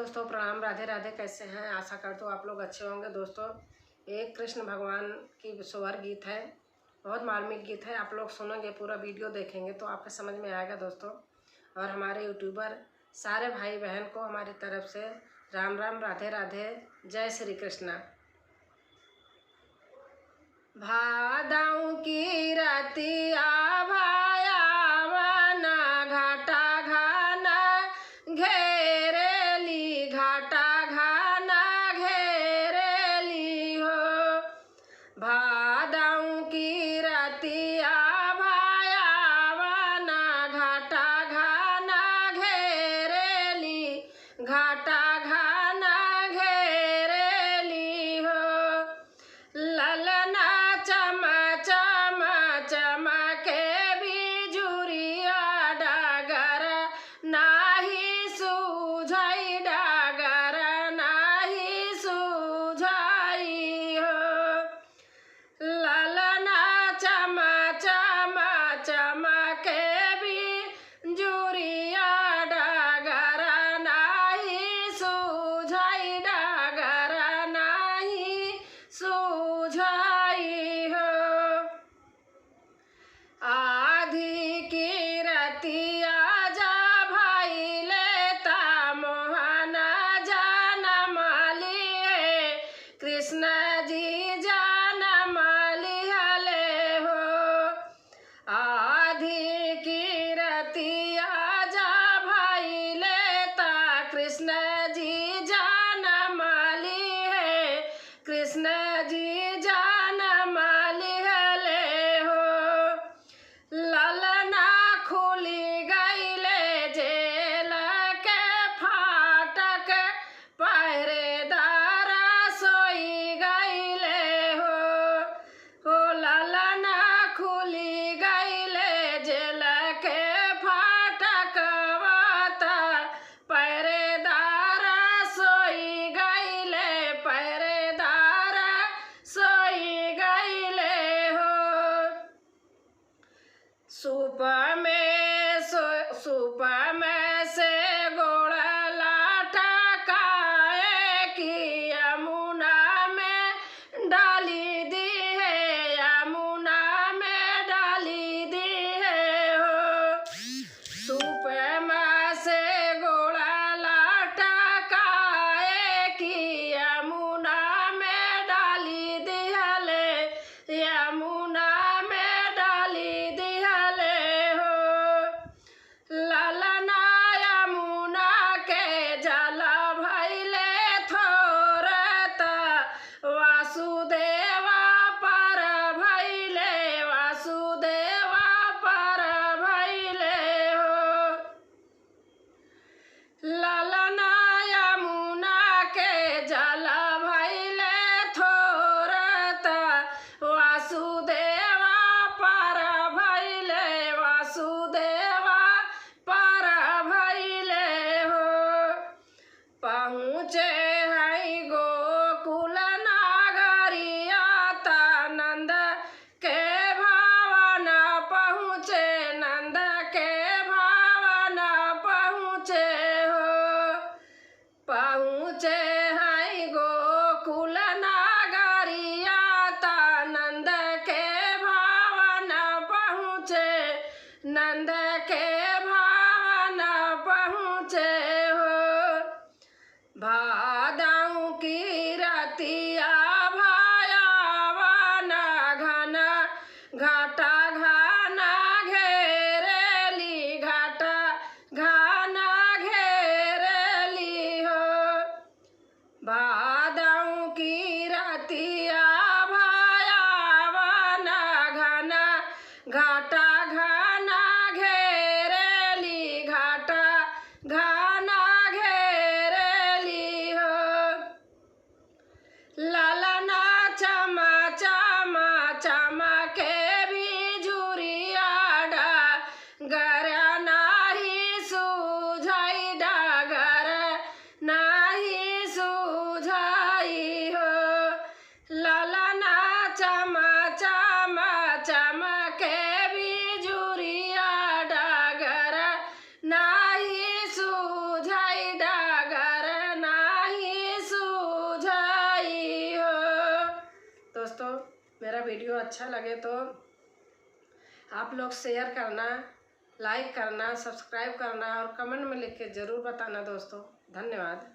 दोस्तों, प्रणाम। राधे राधे। कैसे हैं? आशा करता हूँ आप लोग अच्छे होंगे। दोस्तों, एक कृष्ण भगवान की स्वर गीत है, बहुत मार्मिक गीत है। आप लोग सुनेंगे, पूरा वीडियो देखेंगे तो आपको समझ में आएगा दोस्तों। और हमारे यूट्यूबर सारे भाई बहन को हमारी तरफ से राम राम, राधे राधे, जय श्री कृष्णा। भादों की रातिया भाया वना घाटा घाना घेरेली, घाटा घाना घेरेली हो। भादों की रातिया भाया वना घाटा घाना घेरेली, घाटा घाना घेरेली हो। ललना चमके बिजुरिया डागर नाही सूझाई, डागर नाही सूझाई हो। ललना चमके बिजुरिया डागर नाही सूझाई, डागर नाही सूझाई हो। आधी की रतिया जा भाई लेता मोहना जानम लिए, कृष्ण जी जानम लिहले हो। आधी की रतिया जा भाई लेता कृष्ण जी जानम लिए, कृष्ण जी जानम लिहले हो। ललना खुली गईले जेल के फाटक, पहरेदारा सोई गईले हो। ललना खुली गईले जेल के फाटक, वाता पहरेदारा सोई गईले, पहरेदारा सोई गईले हो। सूप में से गोड़ लाटा काए की यमुना में डाली दी है, यमुना में डाली दी है हो। सूप में से गोड़ लाटा काए की यमुना में डाली दिहले, यमुना में डाली दिहले हो। ललना यमुना के जल भइले थोरत, वासुदेवा पर भइले, वासुदेवा पर भइले हो। ललना यमुना के जल भइले थोरत, वासुदेवा पर भइले, वासुदेवा पर भइले हो। पहुँचे हैं गोकुल नागरिया ता नंद के भावन पहुँचे, नंद के भावन पहुँचे हो। पहुँचे हैं गोकुल नागरिया ता नंद के भावन पहुँचे, नंद के भावन पहुँचे हो। भादों की रतिया भाया वना घन घाटा घाना घेरेली, घाटा घाना घेरेली हो। भादों की रतिया भाया वना घन घाटा घाना घेरेली, घाटा घाना घेरेली हो। वीडियो अच्छा लगे तो आप लोग शेयर करना, लाइक करना, सब्सक्राइब करना और कमेंट में लिख के ज़रूर बताना दोस्तों। धन्यवाद।